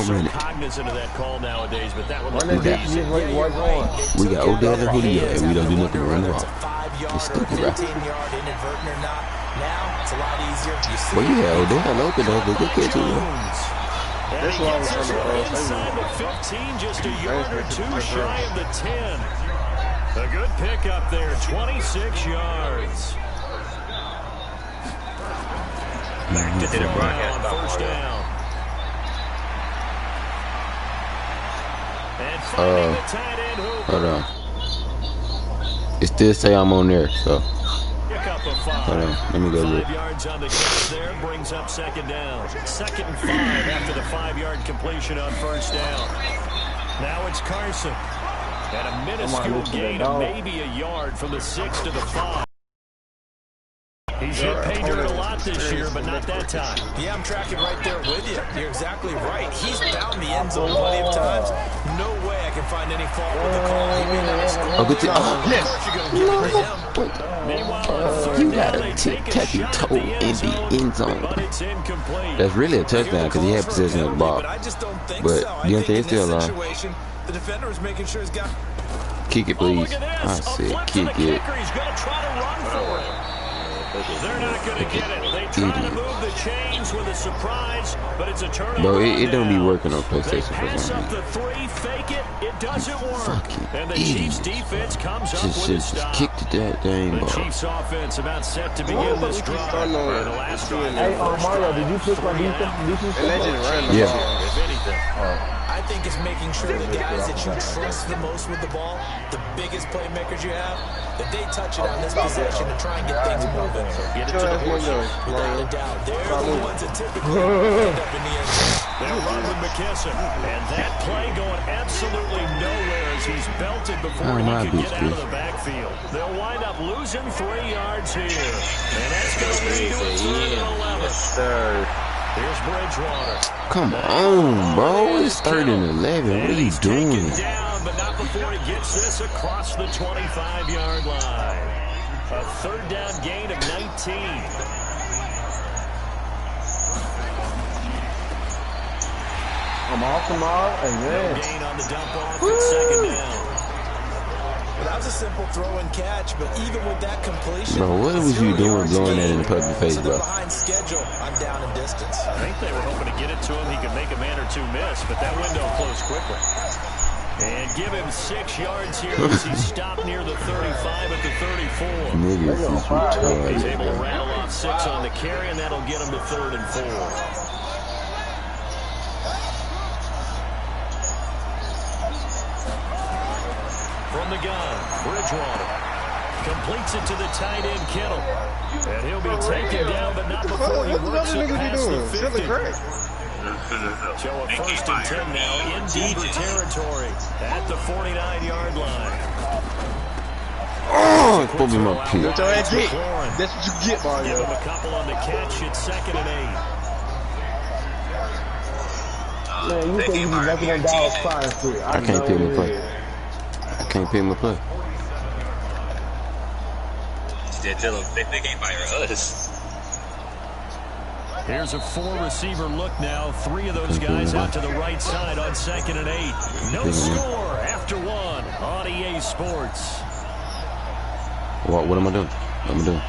so cognizant of that call nowadays, but that one looked easy. We got Odell and Julio, and we don't do nothing to run the ball. It's stupid, bro. Well, you had Odell open though, but good catch, bro. That's why I was inside the 15, just a yard or two shy of the 10. A good pickup there, 26 yards. Back to hit a broadcast on first down. And finding the tight end Hooper. Hold on. It still say I'm on there, so. Hold on, let me go look. 5 yards on the catch there, brings up second down. 2nd and 5 after the 5-yard completion on first down. Now it's Carson. And a minuscule gain of maybe a yard from the 6 to the 5. He's hit pay dirt a lot this year, but not that time. Yeah, I'm tracking right there with you. You're exactly right. He's found the end zone plenty of times. No way I can find any fault with the call. He may not have scored. Good You gotta tap your toe in the end zone. That's really a touchdown because he had possession of the ball. But you don't think it's still alive? The defender is making sure he's got. Kick it, please. I said kick it. He's going to try to run for it. They're not going to get it. They try to move the chains with a surprise, but it's a turnover. Bro, it don't be working on PlayStation for some reason. Pass up the 3, fake it. It doesn't work. Fucking and the Chiefs defense comes up with a stop. Just kicked that thing, bro. The Chiefs offense about set to begin this drive. The last drive. Hey, Mario, did you push my defense? Yeah. If anything. I think it's making sure the guys that you trust the most with the ball, the biggest playmakers you have, that they touch it on this possession to try and get things moving. Get it to the horse. Without a doubt. They're the ones that typically end up in the end zone. They'll run with McKesson. And that play going absolutely nowhere as he's belted before he can get out of the backfield. They'll wind up losing 3 yards here. And that's going to lead to a 3rd and 11. Yes, sir. Here's Bridgewater. Come on, bro. It's 3rd and 11. What are you doing? Down, but not before he gets this across the 25-yard line. A 3rd down gain of 19. I'm off them all, and then no gain on the dump off at 2nd down. Well, that was a simple throw and catch, but even with that completion, bro, what was you doing blowing that in the public face, bro? Behind schedule on down and distance. I think they were hoping to get it to him. He could make a man or two miss, but that window closed quickly. And give him 6 yards here as he stopped near the 35 at the 34. Niggas is retarded. He's able to rattle off 6 on the carry, and that'll get him to 3rd and 4. From the gun, Bridgewater completes it to the tight end Kittle, and he'll be taken down, but not before he works it past the 50. So a 1st and 10 now in Denver territory at the 49-yard line. Oh, put me my pee. That's what you get, Mario. Give him a couple on the catch. It's 2nd and 8. Man, you think you be making them dogs fire for it. I can't pick my play. I can't pick my play. They can't fire us. Here's a 4-receiver look now. 3 of those guys out to the right side on 2nd and 8. No score after 1 on EA Sports. What am I doing? What am I doing?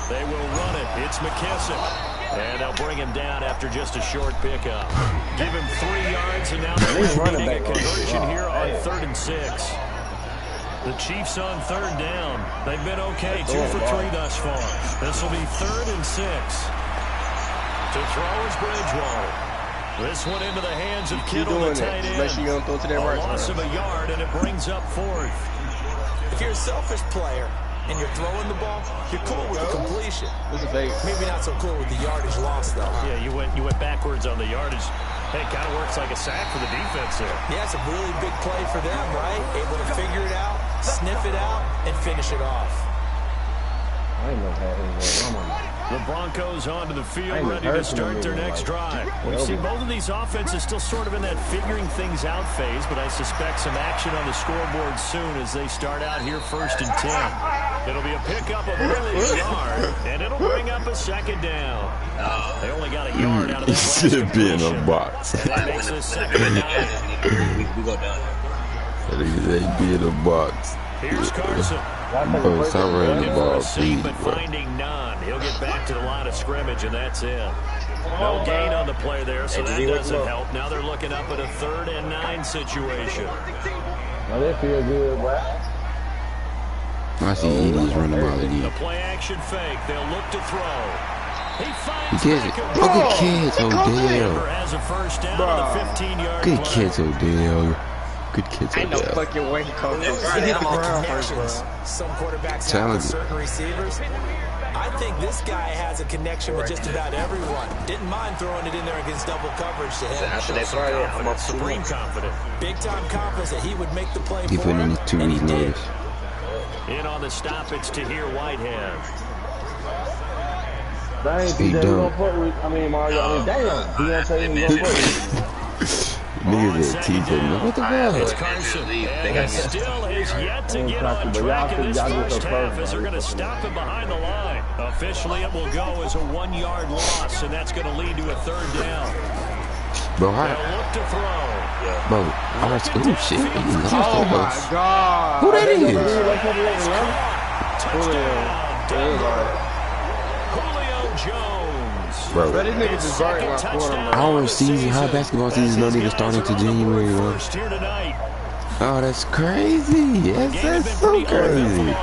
They will run it. It's McKesson. And they'll bring him down after just a short pickup. Give him 3 yards, and now they're getting a conversion here on 3rd and 6. The Chiefs on 3rd down. They've been okay, 2 for 3 thus far. This will be 3rd and 6. To throw is Bridgewater. This one into the hands of Kittle, the tight end. Make sure you don't throw to that right. A loss of a yard, and it brings up 4th. If you're a selfish player and you're throwing the ball, you're cool with the completion. Maybe not so cool with the yardage loss, though. Huh? Yeah, you went backwards on the yardage. Hey, it kind of works like a sack for the defense there. Yeah, it's a really big play for them, right? Able to figure it out, sniff it out, and finish it off. I ain't gonna have anything. The Broncos onto the field, ready to start their next drive. We've seen both of these offenses still sort of in that figuring things out phase, but I suspect some action on the scoreboard soon as they start out here 1st and 10. It'll be a pickup of only a yard, and it'll bring up a second down. They only got a yard out of that last should be in a completion. box. And that makes this 2nd and 9. We go down. They be in a box. Here's Carson. Bro, stop running the Looking for ball, a seam, please, but bro. finding none. He'll get back to the line of scrimmage, and that's it. No gain on the play there, so that doesn't help. Now they're looking up at a 3rd and 9 situation. Now they feel good, boy. I see idiots running the ball The again. play action fake. They'll look to throw. He He finds gets it. Oh, good catch, Odell. has a first down on the 15-yard Good line. catch, Odell. Good catch, Ain't no Odell. fucking way he caught this. He He hit the all ground first, bro. connections. Some quarterbacks have Talented. with certain receivers. I think this guy has a connection with just about everyone. Didn't mind throwing it in there against double coverage to him. After that Friday, I'm up Supreme confident. Big time confidence that he would make the play He for put in him, his 2 and he weeks did. notice. In on the stop, it's Tahir Whitehead. Dang, He TJ, we done. gonna fuck with, I mean, Mario, I mean, damn. He gonna say he gonna fuck with. Niggas that teach him. What the It's fuck? Carson. They And got still has yet to Ain't get cocky, on but track in this y'all just first so half close, as they're man. going to stop him behind the line. Officially, it will go as a 1-yard loss, and that's going to lead to a 3rd down. Bro, They'll look to throw. bro, I was, ooh, shit. He lost Oh that my bus. god. Who that is? Touchdown, Julio Jones. Bro, Bro, these niggas is guarding my corner, man. our season, high basketball season don't even start until January 1. First here tonight. Oh, that's crazy. Yes, that's so crazy.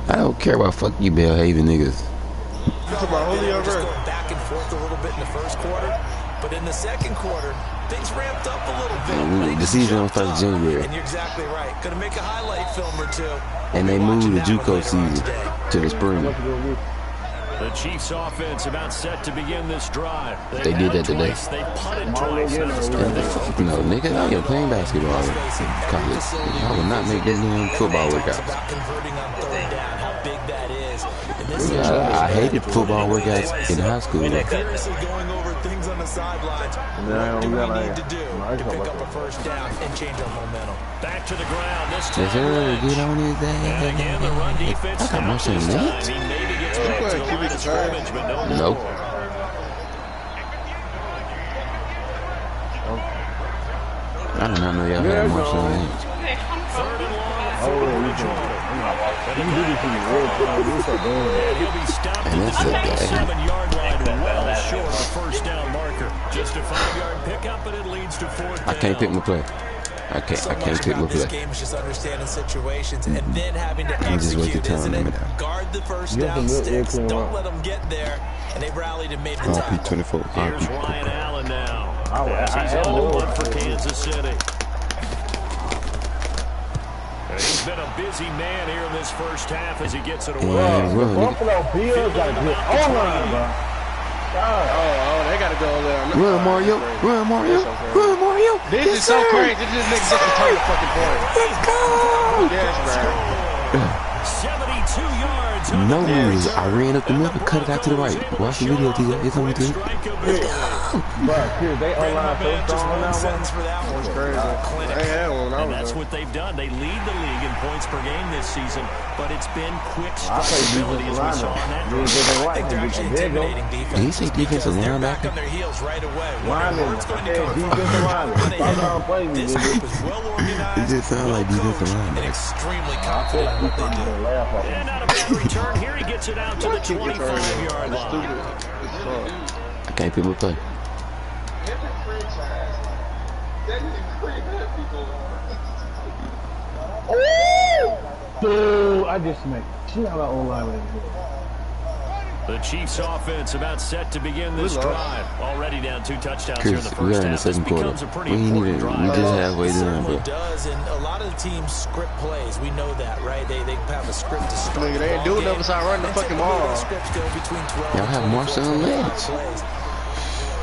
I don't care about fuck you, Bellhaven niggas. Talk about Julio Just Jones. going back and forth a little bit in the first quarter, but in the second quarter, things ramped up a little bit. And They the just season don't jumped start in up. January. And you're exactly right. Gonna make a highlight film or two. And they moved the JUCO season to the spring. The Chiefs offense about set to begin this drive. They did that today. They punted twice now to start this. No, nigga, I am playing basketball in college. I will not make them damn football workouts. About converting on 3rd down, how big that is. In this situation, I hated football workouts in high school. seriously going over things on the sidelines. What do we need to do to pick up a first down and change our momentum? Back to the ground this time. Yes, sir, get on his And again, the run ass. defense I got now more than this that. time. He maybe gets back to the line of scrimmage, but no more. Nope. I did not know y'all had Marshall Lynch. 3rd and long for Bridgewater. And he'll be stopped And at that's the a guy. 27-yard line, well short of the first down marker. Just a 5-yard pickup, and it leads to 4th down. I can't pick my play. I can't pick my This play. game is just understanding situations and then having to I'm just waiting execute, to isn't tell it? them that. Guard the first You have down to look sticks. real clean Don't up. let them get there. And they rallied and made the RP tackle. 24. Here's RP. Ryan Allen now. I As he's am on the old. run for Kansas City. And he's been a busy man here in this first half as he gets it away. Yeah, well, nigga. Buffalo Bills got a good O-line, bro. God. Oh, they gotta go there. Run, Mario. Run, Mario. Run, Mario. This Yes, is so sir. crazy. This nigga just returned the fucking point. Let's go. Yes, bro. 72 yards. on No the moves. return. I ran up the middle, cut it out to the right. Watch the video, TJ. It's on me, too. Bro, here, they O-line so Just strong one now, bro. sentence for that one. Crazy. Clinic. They had one when I And was that's there. what they've done. They lead the league in points per game this season, but it's been quick I play ability as we defensive saw in that line. drive. I think they're actually There you go. intimidating defense. Did he say defensive Because they're back linebacker? on their heels right away. Lineman. What's going to Hey, come defensive lineman. from? Stop trying to play me, This nigga. group is well organized. It just sound like defensive well lineman. coached, and extremely confident in what they do. Laugh off. And out of bad return here, he gets it out to the 25-yard That's line. stupid. It's fuck. I can't pick my play. Dude, I just smacked shit out of O-line right here. The Chiefs offense about set to begin this drive. Already down 2 touchdowns here in Chris, the we first are in the half. This second quarter. becomes a pretty We ain't important even, drive. we just halfway It done, certainly bro. does, and a lot of the teams script plays. We know that, right? They have a script to start. Nigga, they ain't doing nothing besides running the fucking ball. Scripts go between 12 Y'all have and Marcel 24 Lynch. plays.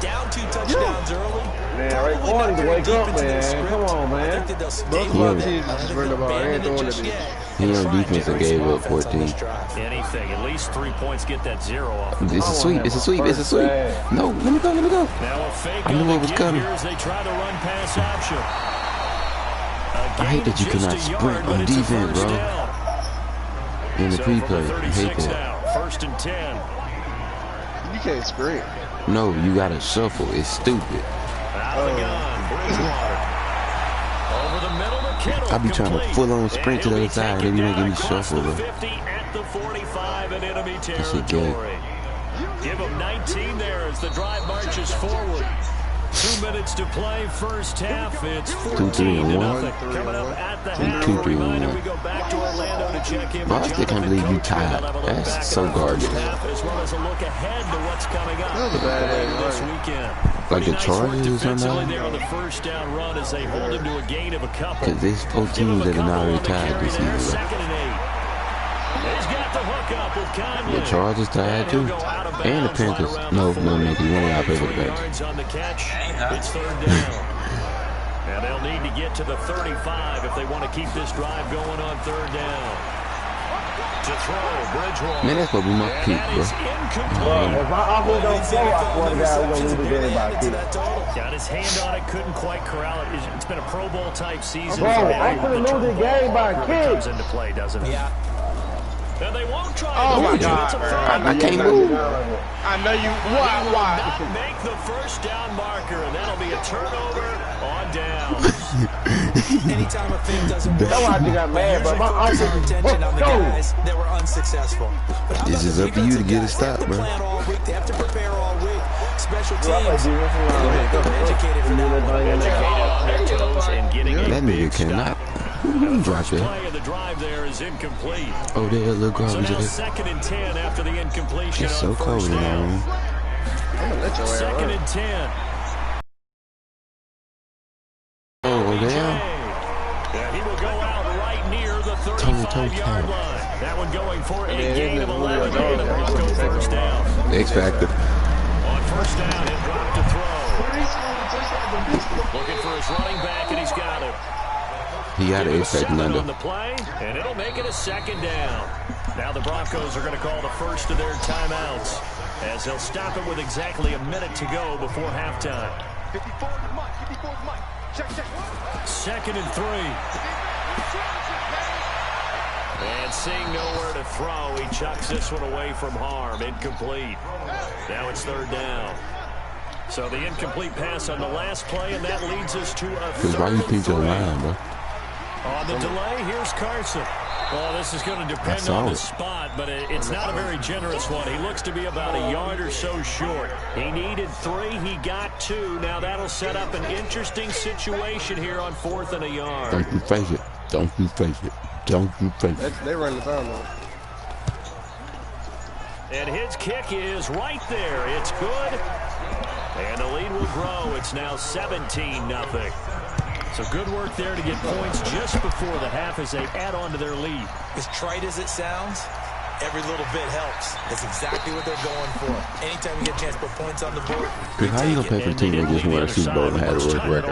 Down 2 touchdowns early. Man, Ray Corey to wake up, man. Come on, man. I think that they'll stay Both of with our it. teams I don't just think run the they'll ball. They ain't abandon it doing just it. yet. He on defense and gave up 14. Anything, at least 3 points, get that 0 off. It's a sweep. It's a sweep. It's a sweep. No, let me go. Let me go. Now a fake I knew what was coming. as they try to run pass option. I hate that you cannot sprint on defense, bro. In the pre-play, I hate that. First and 10. You can't sprint. No, you gotta shuffle. It's stupid. Out of the gun, Bridgewater. Over the middle to Kittle. I be trying to full-on sprint to the other side. They be making me shuffle, bro. 50 at the 45 in enemy That's a game. territory. Give them 19 there as the drive marches forward. 2 minutes to play, first half. It's 14-0. Coming up at the half. A reminder, we go back to Orlando to check in. Bro, I still can't believe you tied. That's so garbage. As well as a look ahead to what's coming up That was a bad this weekend. Like the Chargers or something? There on the first down run as they hold him to a gain of a couple. Because there's 4 teams that are not retired this season. Second and 8. He's got the hook up with Conley. The Chargers tied too. And the Panthers. No, because one of y'all play for the Panthers. On the catch. It's third down. And they'll need to get to the 35 if they want to keep this drive going on third down. To throw, Bridgewater. Man, that's supposed to be my pick, bro. If my offense don't flow, I swear to God, we're going to lose the game by a kick. Got his hand on it, couldn't quite corral it. It's been a Pro Bowl type season. Bro, I'm going to lose the game by a kick. Comes into play, doesn't it? Yeah. And they won't try. Oh my God, I can't move. I know you. Why? Not make the first down marker, and that'll be a turnover on down. Anytime a thing doesn't work, That's why I think I'm mad, but my focus our offense attention on the go. guys that were unsuccessful. But how This about is the up to you to get a defensive stop, guys? They bro. have to plan all week. They have to prepare all week. Special I play teams. defense around. Educated for that one. Educated on their toes and getting a That nigga big stop. cannot. Who dropped First that? play of the drive there is incomplete. Oh, there, a little So garbage now there. second and 10 after the incompletion. It's on so cold first in down. that room. I'm gonna let your ass Second run. and 10. Oh, damn. Yeah, he will go out right near the Tony 35-yard line. That one going for a Yeah, gain of he's a 11 little and the dog. Broncos first down. X Factor. On first down, he'll drop to throw. Looking for his running back, and he's got it. He got an X Factor Seven under. on the play, and it'll make it a second down. Now the Broncos are going to call the first of their timeouts as they'll stop it with exactly a minute to go before halftime. 54 Mike. Check. Second and 3. And seeing nowhere to throw, he chucks this one away from harm. Incomplete. Now it's third down. So the incomplete pass on the last play, and that leads us to a Because why you third think and your 3. line, bro? On the delay, here's Carson. Well, this is going to depend on the spot, but it's not a very generous one. He looks to be about a yard or so short. He needed 3. He got 2. Now that'll set up an interesting situation here on 4th and a yard. Don't you face it. Don't you face it. Don't you face it. They run the time though. And his kick is right there. It's good. And the lead will grow. It's now 17-0. So good work there to get points just before the half as they add on to their lead. As trite as it sounds, every little bit helps. That's exactly what they're going for. Anytime you get a chance to put points on the board, How you gonna pay for a team that just won a Super Bowl and had a worse record?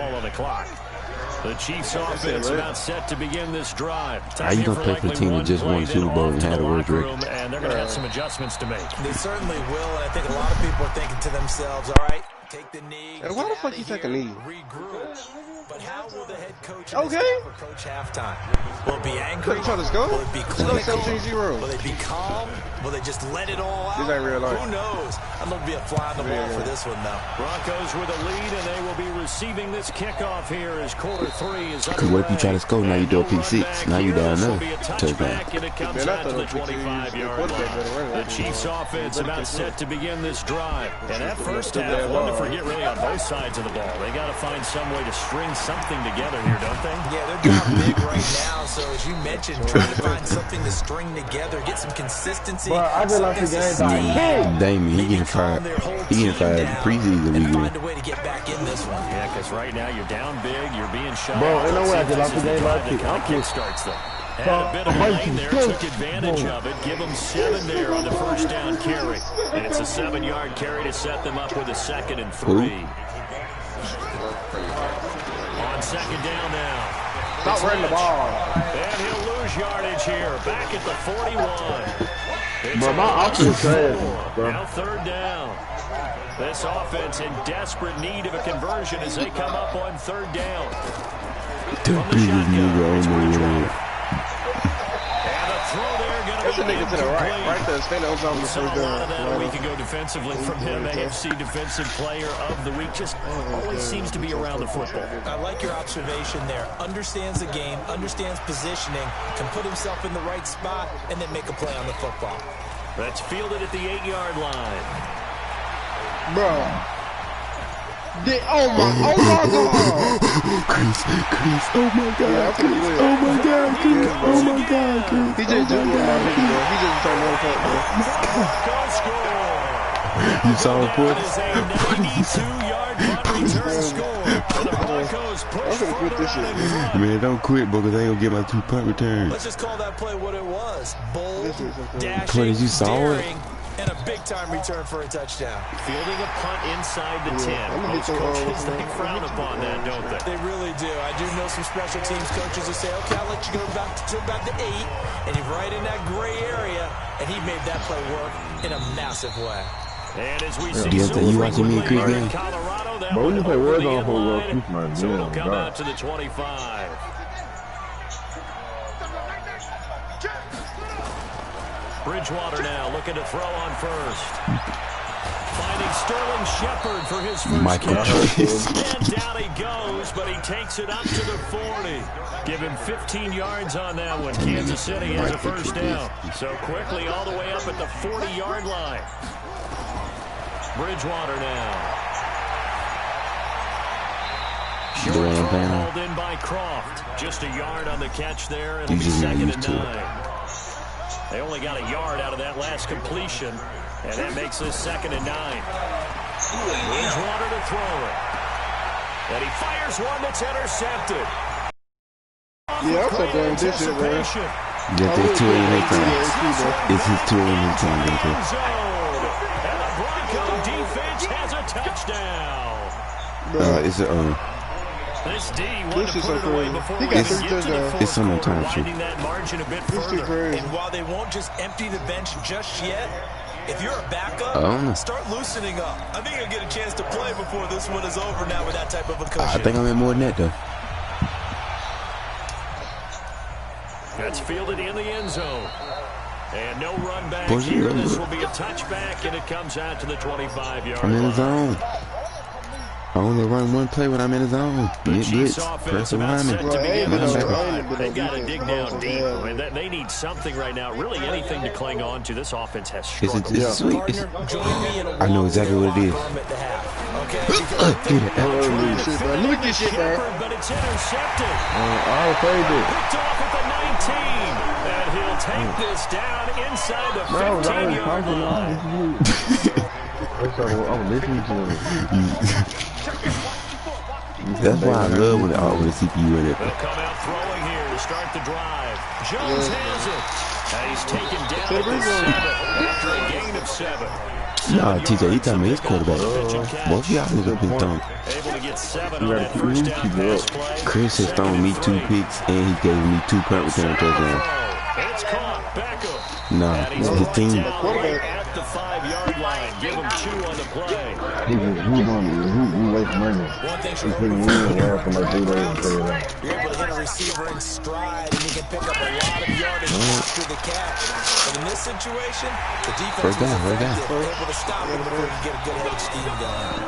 The Chiefs offense about set to begin this drive. How you gonna play for a team that just won a Super Bowl and had a worse record? And they're going to have some adjustments to make. They certainly will, and I think a lot of people are thinking to themselves, all right, take the knee. Hey, why the fuck you take a knee? Regroup. But how will the head coach approach halftime? Will it be angry? Try to score? Will it be Let's go clinical? 17-0. Will they be calm? Will they just let it all out? This ain't real life. Who knows? I'm going to be a fly on the wall for this one, though. Broncos with a lead, and they will be receiving this kickoff here as quarter 3 is Because what if you try to score, now you do a P6. Now you down another touchdown. And it comes out to the 25-yard line. The Chiefs offense about set to begin this drive. And that first half, one to forget really on both sides of the ball. They got to find some way to string something together here, don't they? Yeah, they're down big right now. So as you mentioned, trying to find something to string together, get some consistency. Bro, I just like the game by a kick. Damien, he getting fired. He getting fired preseason and weekend. find a way to get back in this one. Yeah, because right now you're down big, you're being shot. Bro, ain't no way I This can lock is the game by a drive kick. that I'll kind of kick. kickstarts them. Had a bit of a lane there, took advantage of it. Give them 7 there on the first down carry. And it's a 7-yard carry to set them up with a 2nd and 3. On second down now. Stop running the ball. And And he'll lose yardage here. Back at the 41. Bro, my offense trash, bro. Now third down. This offense in desperate need of a conversion as they come up on third down. The biggest nigga on the road. And a throw there going That's a nigga to the right. Right there. Stand on top of the Saw first a lot of that a down. week ago defensively from him. AFC Defensive Player of the Week. Just always seems to be around the football. I like your observation there. Understands the game, understands positioning, can put himself in the right spot, and then make a play on the football. That's fielded at the 8-yard line. Bro. Oh my God. Chris, oh my God, Yeah, Chris, oh my God, Chris, oh my God, Chris. He just took my nigga, bro. He just turned one point, bro. Go score. You saw the That is a 92-yard punt return score. And the Broncos push I'm gonna quit this shit, further man. out in Man, don't quit, bro, because I ain't gonna get my 2 punt returns. Let's just call that play what it was. Bold, This is okay. dashing, Please, you saw it? daring, and a big-time return for a touchdown. Fielding a punt inside the 10. I'm gonna Most hit the coaches, they frown upon that, don't they? They really do. I do know some special teams coaches who say, okay, I'll let you go back to about the 8, and you're right in that gray area, and he made that play work in a massive way. And as we see Deontay, you watching me and Chris frequently game? in Colorado, that But when you one play over the Warzone end for line, keep my so it'll damn come God. out to the 25. Bridgewater now looking to throw on first. Finding Sterling Shepard for his first Michael catch. Trace. And down he goes, but he takes it up to the 40. Give him 15 yards on that one. Kansas City has a first down. So quickly all the way up at the 40-yard line. Bridgewater now. Short throw hauled in by Croft. Just a yard on the catch there. It'll be second and 9. They only got a yard out of that last completion, and that makes this second and 9. Bridgewater to throw it. And he fires one that's intercepted. Yeah, I'm so done with this shit, bro. Yeah, there's 2 in their time. It's his 2 in their time, Deontay. And the Bronco defense has a touchdown. It's a, This D wanted This to is put it so away crazy. before He we got get 3 to the touchdowns. fourth It's some quarter, time, widening that margin a bit This too further. crazy. And while they won't just empty the bench just yet, if you're a backup, I don't know. start loosening up. I think you'll get a chance to play before this one is over now with that type of a cushion. I think I'm in more than that, though. That's fielded in the end zone. And no run back Boy, here. This will be a touchback, and it comes out to the 25-yard I'm in the line. zone. I only run one play when I'm in the zone. The Get Chiefs blitz. offense Press the about set lineman. to begin Bro, this ain't drive. been They've got to defense dig calls down for deep. that. I mean, they need something right now. Really anything to cling on to. This offense has It's struggled. a sweet. It's, Gardner, join me in a I know exactly what it is. at the half. Okay? Get it. Look at this shit, bro. Look at this shit, bro. Shepard, but it's intercepted. I played it. Picked off at the 19. And he'll take this down inside the Bro, I was 15-yard talking line. I'm listening to it. That's why I love when the CPU in it. They'll come out throwing here to start the drive. Jones has it. And he's taken down at the 7 after a gain of 7. Nah, TJ, he told me his quarterback. Both of y'all niggas been throwing. Able to get 7 on that first down pass play. Chris has thrown me 2 picks, and he gave me 2 punt return touchdowns. It's caught. Beckham. Nah, And he's it's his right team. down right at the 5-yard line. Give him 2 on the play. Who waste money? One thing's He for put me in there for like 3 days. you're able to hit a receiver in stride, and you can pick up a lot of yardage after the catch. But in this situation, the defense First down, was first down. effective, able to stop him before he could get a good head of steam going.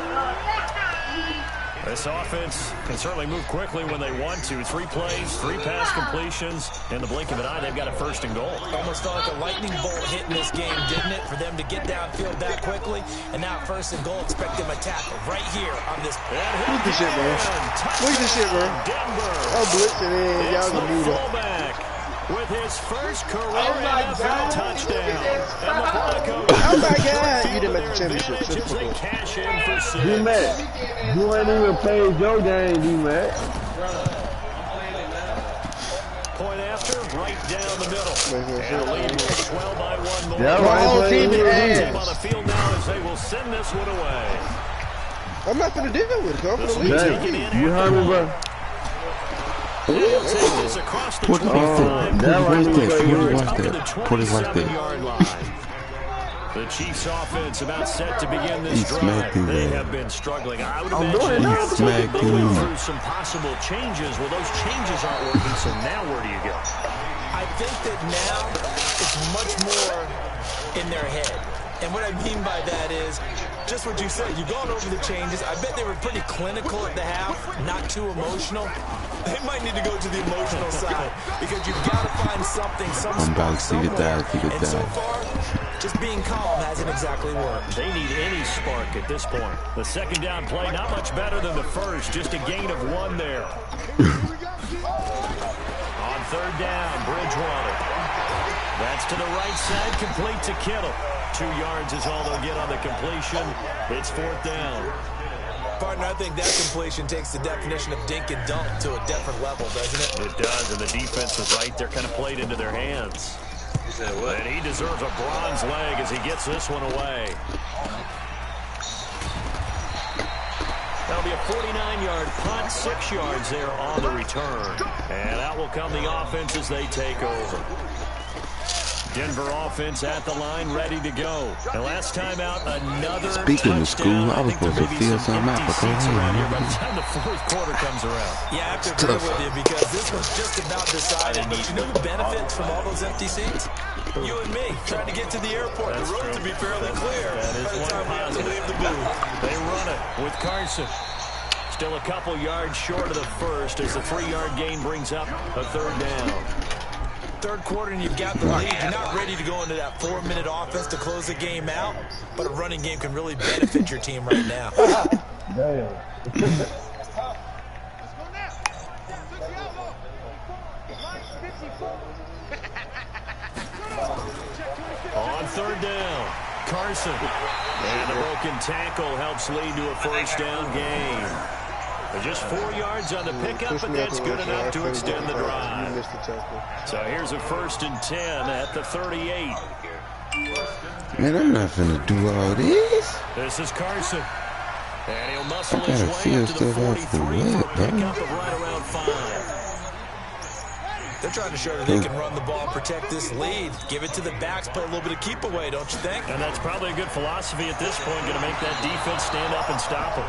This offense can certainly move quickly when they want to. 3 plays, 3 pass completions. In the blink of an eye, they've got a first and goal. Almost felt like a lightning bolt hit in this game, didn't it? For them to get downfield that quickly. And now first and goal, expect them to tackle right here on this. Look at this shit, bro. Look at this shit, bro. Denver. I'm blitzing in. It's Y'all the can do that. fullback with his first career NFL touchdown. And the Broncos Oh my God. You didn't make the championship. Shut the as fuck they up. cash in for 6. D-Mac, you ain't even played your game, D-Mac. Point after, right down the middle. And the lead will swell by 1 more. Yeah, Bro, right. whole team is Team ass. on the field now as they will send this one away. I'm not gonna deal with it. I'm gonna This will leave be it. taken in You at heard the me, bro? 1. He'll take this across the 25. Put it right there. The Chiefs' offense about set to begin this drive. They have been struggling. I would imagine they went through some possible changes. Well, those changes aren't working, so now where do you go? I think that now it's much more in their head. And what I mean by that is just what you said. You've gone over the changes. I bet they were pretty clinical at the half, not too emotional. They might need to go to the emotional side because you've got to find something, some spark somewhere. And so far, just being calm hasn't exactly worked. They need any spark at this point. The second down play, not much better than the first. Just a gain of 1 there. On third down, Bridgewater. That's to the right side, complete to Kittle. 2 yards is all they'll get on the completion. It's 4th down. Partner, I think that completion takes the definition of dink and dunk to a different level, doesn't it? It does, and the defense is right. They're kind of played into their hands. And he deserves a bronze leg as he gets this one away. That'll be a 49-yard punt, 6 yards there on the return. And out will come the offense as they take over. Denver offense at the line, ready to go. And last time out, another Speaking of school, I was supposed to feel something out, but go ahead. By the time the 4th quarter comes around. Yeah, I have to agree with you because this one's just about decided. But you know who benefits from all those empty seats? You and me, trying to get to the airport. The road to be fairly clear by the time we have to leave the booth. They run it with Carson. Still a couple yards short of the first as the 3-yard gain brings up a 3rd down. 3rd quarter and you've got the lead. You're not ready to go into that 4-minute offense to close the game out, but a running game can really benefit your team right now. Damn. On 3rd down, Carson. And a broken tackle helps lead to a 1st down gain. Just 4 yards on the pickup, but that's good enough to extend the drive. So here's a 1st and 10 at the 38. Man, I'm not finna do all this. This is Carson. And he'll muscle his way up to the 43 for a pickup of right around 5. They're trying to show that they can run the ball, protect this lead, give it to the backs, play a little bit of keep away, don't you think? And that's probably a good philosophy at this point, going to make that defense stand up and stop them.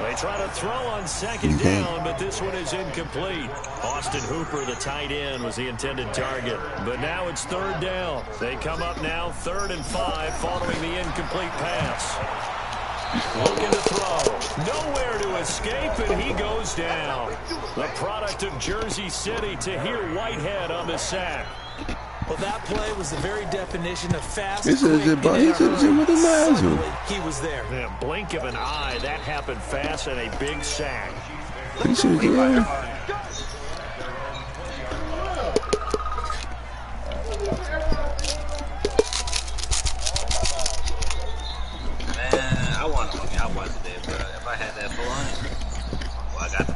They try to throw on 2nd down, but this one is incomplete. Austin Hooper, the tight end, was the intended target. But now it's 3rd down. They come up now 3rd and 5 following the incomplete pass. Looking to throw. Nowhere to escape, and he goes down. The product of Jersey City, Tahir Whitehead on the sack. Well, that play was the very definition of fast, This is it, but he's with the Lazarus. He was there. In a blink of an eye, that happened fast and a big sack. He should get Man, I want to today, bro. If I had that full on, well, I got the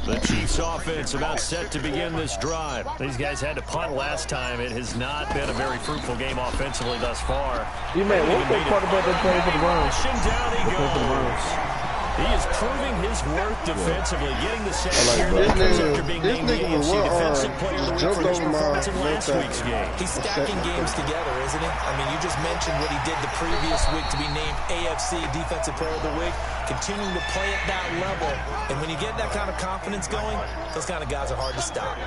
The Chiefs offense about set to begin this drive. These guys had to punt last time. It has not been a very fruitful game offensively thus far. You man, what's that part about that play for the Browns? Down he goes. He is proving his worth defensively, getting the sack here after being named the AFC Defensive Player of the Week for his performance in last week's game. He's stacking games together, isn't he? I mean, you just mentioned what he did the previous week to be named AFC Defensive Player of the Week, continuing to play at that level. And when you get that kind of confidence going, those kind of guys are hard to stop.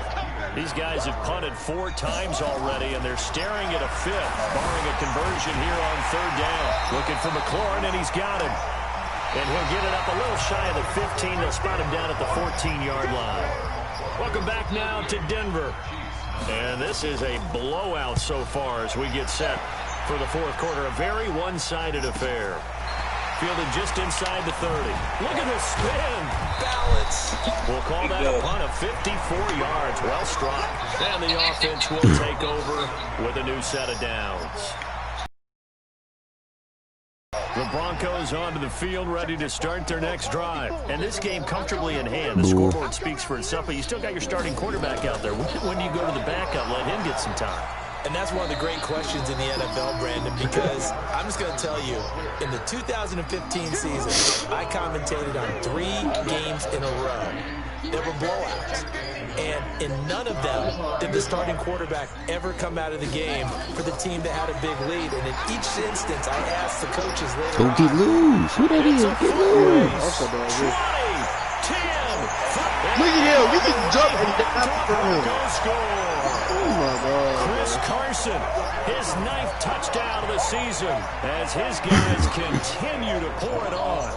These guys have punted 4 times already, and they're staring at a 5th, barring a conversion here on 3rd down. Looking for McLaurin, and he's got him. And he'll get it up a little shy of the 15. They'll spot him down at the 14-yard line. Welcome back now to Denver. And this is a blowout so far as we get set for the 4th quarter. A very one-sided affair. Fielded just inside the 30. Look at this spin. Balance. We'll call that a punt of 54 yards. Well struck. And the offense will take over with a new set of downs. The Broncos onto the field, ready to start their next drive. And this game comfortably in hand. The scoreboard speaks for itself, but you still got your starting quarterback out there. When do you go to the backup, let him get some time? And that's one of the great questions in the NFL, Brandon, because I'm just going to tell you, in the 2015 season, I commentated on 3 games in a row. there were blowouts. And in none of them did the starting quarterback ever come out of the game for the team that had a big lead. And in each instance, I asked the coaches later on. Go get loose. Who that is? Get loose. Also bad. 20, 10. Look at him. We can jump and down for him. Go score. Oh, my God. Chris Carson, his 9th touchdown of the season as his guys continue to pour it on.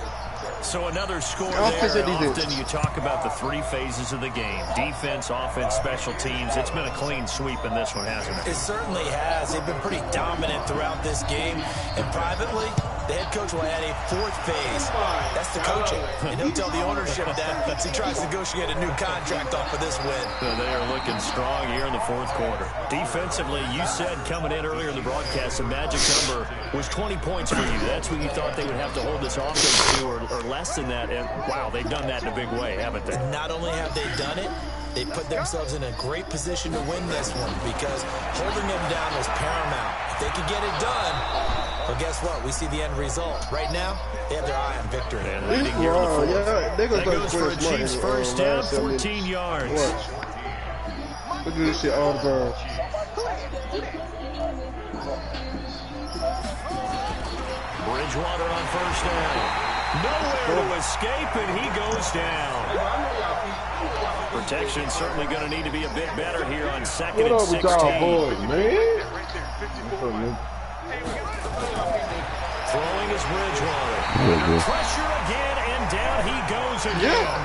So another score there. Often you talk about the 3 phases of the game. Defense, offense, special teams. It's been a clean sweep in this one, hasn't it? It certainly has. They've been pretty dominant throughout this game. And privately, the head coach will add a 4th phase. That's the coaching. And he'll tell the ownership that as he tries to negotiate a new contract off of this win. They are looking strong here in the 4th quarter. Defensively, you said coming in earlier in the broadcast, the magic number was 20 points for you. That's what you thought they would have to hold this offense to, or less than that. And, wow, they've done that in a big way, haven't they? Not only have they done it, they put themselves in a great position to win this one because holding them down was paramount. If they could get it done, well, guess what? We see the end result. Right now, they have their eye on victory. And leading here in the 4th. Yeah, that goes for a Chiefs first down, 14 yards. Watch. Look at this shit all the time. Bridgewater on first down. Nowhere to escape, and he goes down. Protection certainly going to need to be a bit better here on 2nd and 16. Boys, man? Throwing is Bridgewater. Pressure again, and down he goes again.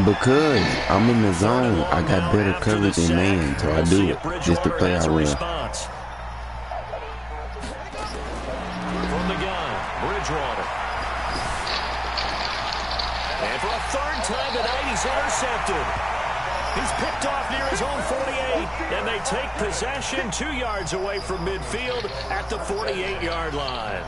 Because I'm in the zone, I got better coverage than man, so I do it. Just the play I run. From the gun, Bridgewater. And for a 3rd time tonight, he's intercepted. He's picked off near his own 48, and they take possession 2 yards away from midfield at the 48-yard line.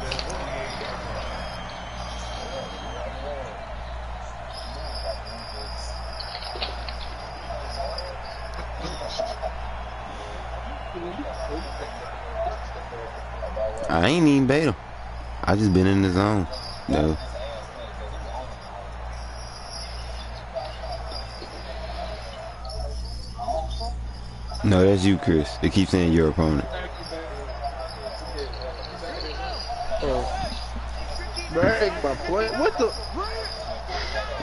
I ain't even bait him. I just been in the zone. No. No, that's you, Chris. They keep saying your opponent. My play. What the?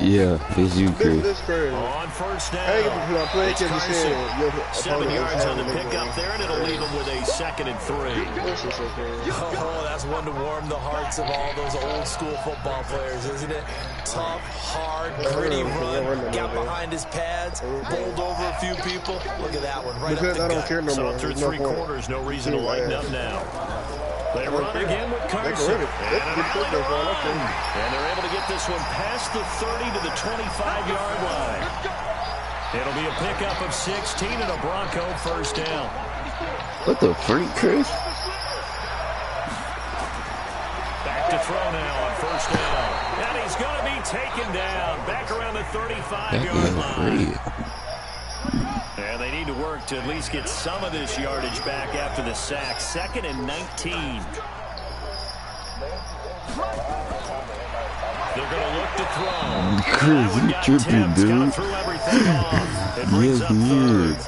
Yeah, it's you, Chris. On first down, it's Carson. 7 yards on the pickup there, and it'll leave him with a 2nd and 3. Oh, that's one to warm the hearts of all those old school football players, isn't it? Tough, hard, gritty run, got behind his pads, bowled over a few people. Look at that one, right up the gut. So through 3 quarters, no reason to lighten up now. They run again with Carson. And they're able to get this one past the 30 to the 25-yard line. It'll be a pickup of 16 and a Bronco first down. What the freak, Chris? Back to throw now on first down. And he's going to be taken down. Back around the 35-yard line. And they need to work to at least get some of this yardage back after the sack. 2nd and 19. They're going to look to throw. Chris, you tripping, dude. Yes, he is.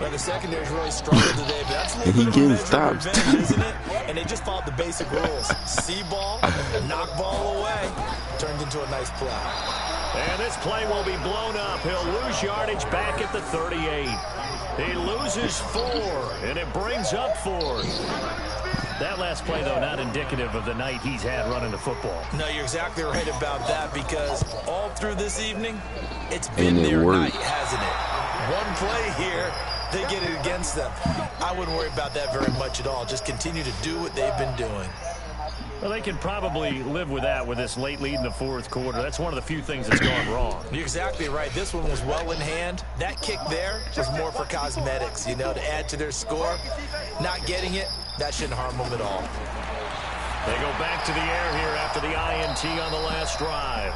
Well, the secondary's really struggled today, but that's a And he getting stopped. isn't it? And they just followed the basic rules. See ball, knock ball away. Turned into a nice play. And this play will be blown up. He'll lose yardage back at the 38. He loses 4, and it brings up 4. That last play, though, not indicative of the night he's had running the football. No, you're exactly right about that, because all through this evening, it's been their night, hasn't it? One play here, they get it against them. I wouldn't worry about that very much at all. Just continue to do what they've been doing. Well, they can probably live with that with this late lead in the 4th quarter. That's one of the few things that's gone wrong. You're exactly right. This one was well in hand. That kick there was more for cosmetics, you know, to add to their score. Not getting it, that shouldn't harm them at all. They go back to the air here after the INT on the last drive.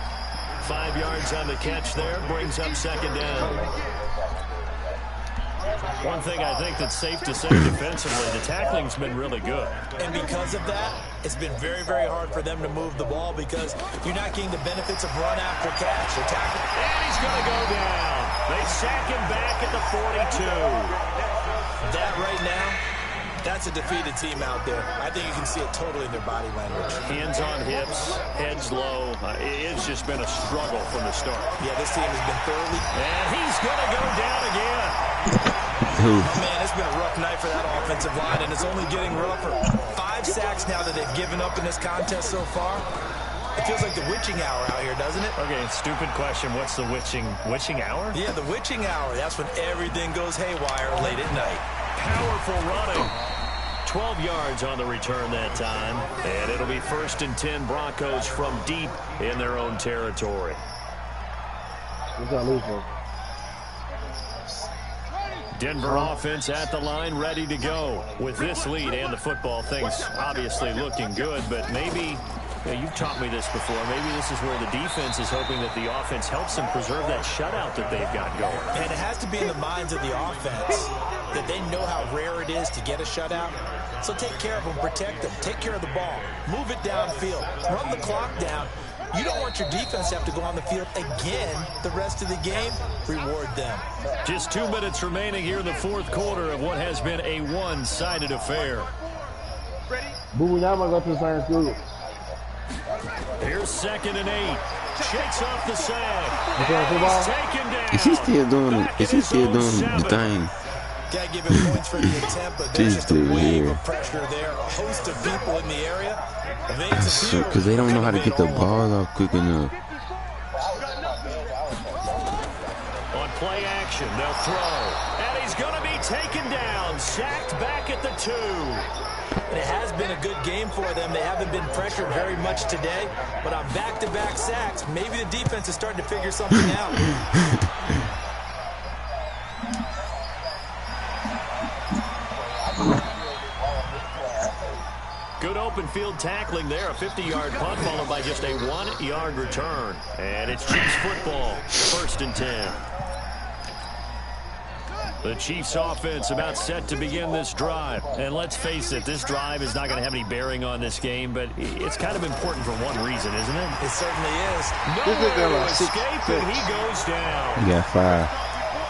5 yards on the catch there, brings up 2nd down. One thing I think that's safe to say defensively, the tackling's been really good. And because of that, it's been very, very hard for them to move the ball because you're not getting the benefits of run after catch. They're tackling. And he's going to go down. They sack him back at the 42. That right now, that's a defeated team out there. I think you can see it totally in their body language. Hands on hips, heads low. It's just been a struggle from the start. Yeah, this team has been thoroughly. And he's going to go down again. Who? Oh, man, it's been a rough night for that offensive line, and it's only getting rougher. 5 sacks now that they've given up in this contest so far. It feels like the witching hour out here, doesn't it? Okay, stupid question. What's the witching hour? Yeah, the witching hour. That's when everything goes haywire late at night. Powerful running. 12 yards on the return that time. And it'll be 1st and 10 Broncos from deep in their own territory. What's that lose for? Denver offense at the line, ready to go. With this lead and the football, things obviously looking good, but maybe, you've taught me this before, maybe this is where the defense is hoping that the offense helps them preserve that shutout that they've got going. And it has to be in the minds of the offense that they know how rare it is to get a shutout. So take care of them, protect them, take care of the ball, move it downfield, run the clock down. You don't want your defense to have to go on the field again the rest of the game. Reward them. Just 2 minutes remaining here in the 4th quarter of what has been a one-sided affair. Boo, now I'm going to go to the science school. Here's 2nd and 8. Shakes off the sag. He's taken down. Is he still doing it? Is he still doing the thing? Gotta give him points for the attempt, but there's just a wave of pressure there. A host of people in the area. Because they don't know how to get the ball off quick enough. On play action, they'll throw. And he's going to be taken down. Sacked back at the 2. And it has been a good game for them. They haven't been pressured very much today. But on back-to-back sacks, maybe the defense is starting to figure something out. Good open field tackling there. A 50-yard punt followed by just a 1-yard return. And it's Chiefs football. 1st and 10. The Chiefs offense about set to begin this drive. And let's face it, this drive is not going to have any bearing on this game, but it's kind of important for one reason, isn't it? It certainly is. Nowhere to escape, and he goes down. He got 5.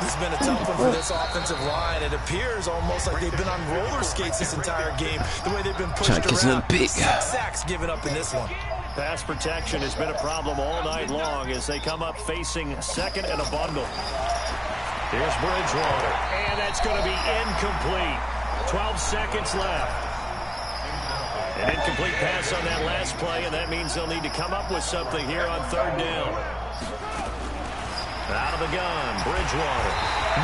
This has been a tough one for this offensive line. It appears almost like they've been on roller skates this entire game. The way they've been pushed around. 6 sacks given up in this one. Pass protection has been a problem all night long as they come up facing 2nd and a bundle. Here's Bridgewater, and that's going to be incomplete. 12 seconds left. An incomplete pass on that last play, and that means they'll need to come up with something here on 3rd down. Out of the gun, Bridgewater.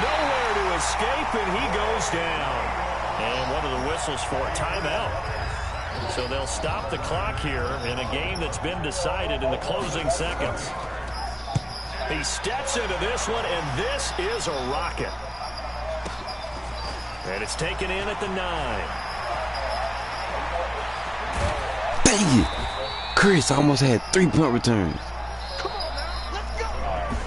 Nowhere to escape, and he goes down. And one of the whistles for a timeout. So they'll stop the clock here in a game that's been decided in the closing seconds. He steps into this one, and this is a rocket. And it's taken in at the 9. Dang it. Chris almost had 3-point returns.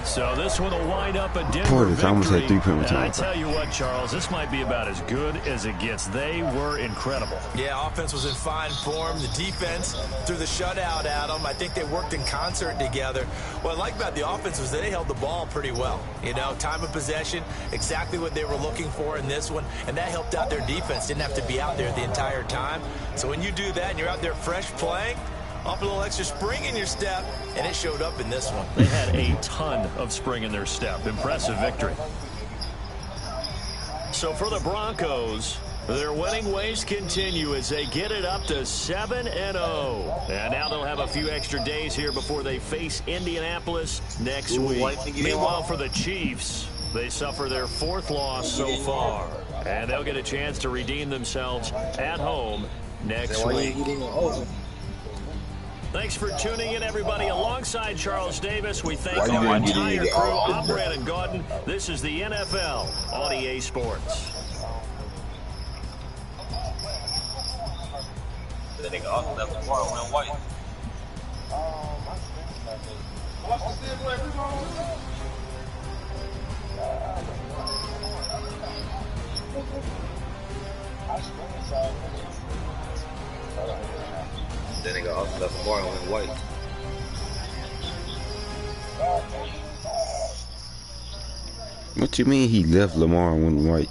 So this one will wind up a Denver Portis almost had 3-point returns. I tell you what, Charles, this might be about as good as it gets. They were incredible. Yeah, offense was in fine form. The defense threw the shutout at them. I think they worked in concert together. What I like about the offense was they held the ball pretty well. You know, time of possession, exactly what they were looking for in this one, and that helped out their defense. Didn't have to be out there the entire time. So when you do that and you're out there fresh playing, up a little extra spring in your step, and it showed up in this one. They had a ton of spring in their step. Impressive victory. So for the Broncos, their winning ways continue as they get it up to 7-0. And now they'll have a few extra days here before they face Indianapolis next week. Meanwhile, for the Chiefs, they suffer their 4th loss so far. And they'll get a chance to redeem themselves at home next week. Thanks for tuning in, everybody. Alongside Charles Davis, we thank our entire crew. I'm Brandon Gaudin. This is the NFL on EA Sports. I nigga also left Lamar and went white. What you mean he left Lamar and went white?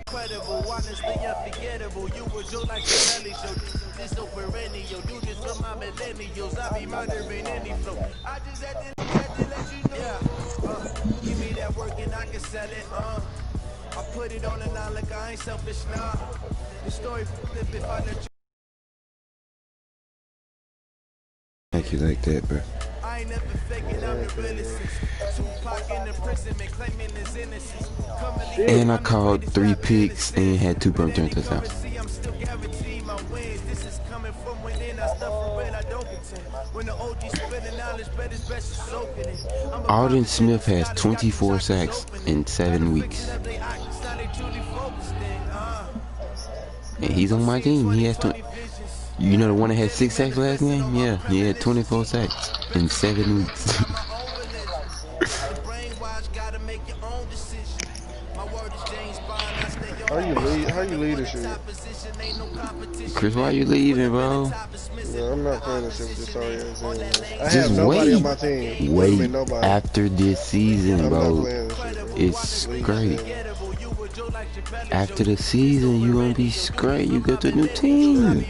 Incredible, honestly unforgettable. You were Joe like the belly show. This so perennial. Do this for my millennials. I be murdering any flow. I just had to let you know. Yeah, give me that work and I can sell it. I put it on the line like I ain't selfish now. The story flip if I let you. Thank you like that, bro. I ain't never faking, I'm the realest. Tupac in the prison, claiming his innocence. And I called 3 picks and had 2 punt return touchdowns. I'm still guaranteed my wins. This is coming from within. I stuff for real, I don't pretend. When the OG spilling knowledge, bet it's best to soak in it. Alden Smith has 24 sacks in 7 weeks. And he's on my team. He has 20. You know the one that had 6 sacks last game? Yeah, he had 24 sacks in 7 weeks. How you lead this shit? Chris, why you leaving, bro? Yeah, I'm not playing this shit with this sorry ass team. I Just have nobody wait. on my team. Wait Nobody. after this season, I'm not bro. playing this shit, bro. It's great. After the season, you gonna be great. You got the new team.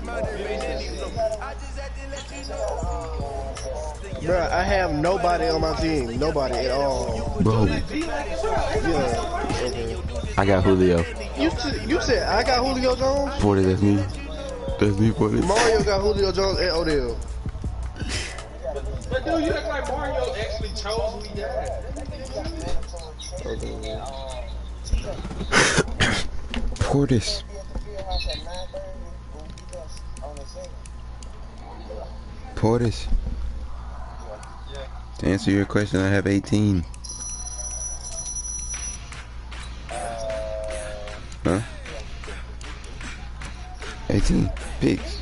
Bro, I have nobody on my team. Nobody at all. Bro, Yeah. Okay. I got Julio. You said I got Julio Jones? Porter, that's me. That's me, Porter. Mario got Julio Jones and Odell. But dude, you act like Mario actually chose who he had. Okay. Portis. Portis. To answer your question, I have 18. Huh? 18 picks.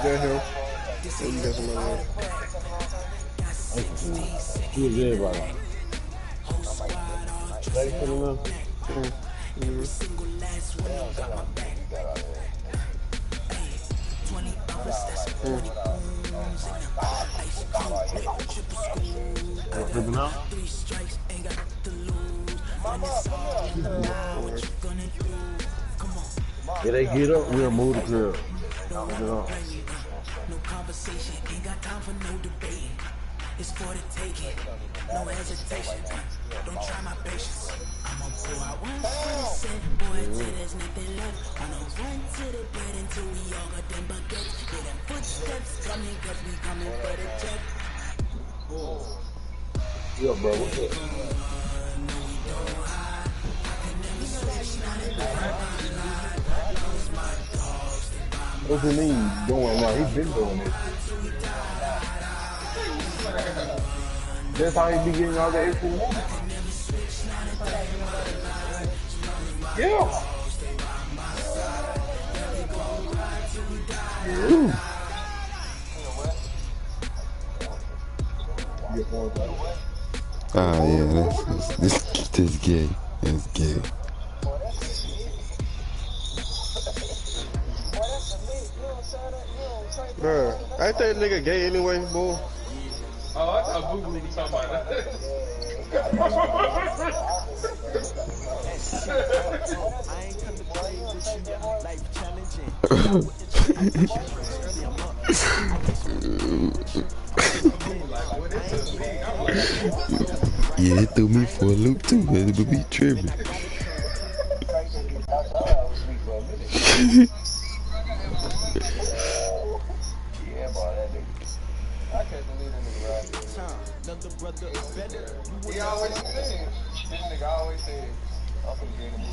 Get him. Oh, you got somebody else. He was good, brother. Ready for the now? Flipping out? Yeah, they get up, we'll move the crib. No conversation, ain't got time for no debate. It's for the taking, no hesitation. Don't try my patience. I'm a pull out 147, boy, till there's nothing left. On a run to the bed until we all got them baguettes. Hear them footsteps coming, cause we coming for the check. Yo, bro, what's up? What's he mean doing now? He's been doing it. That's how he be getting all the extra money. Yeah. Ooh. Oh yeah, that's gay. That's gay. Bruh, ain't that nigga gay anyway, boy? Oh, I thought Boo Boo was talking about that. I ain't come to play with you, life challenging. Yeah, it threw me for a loop too, man. It would be tripping. He always said, this nigga always said, I'm gonna get in the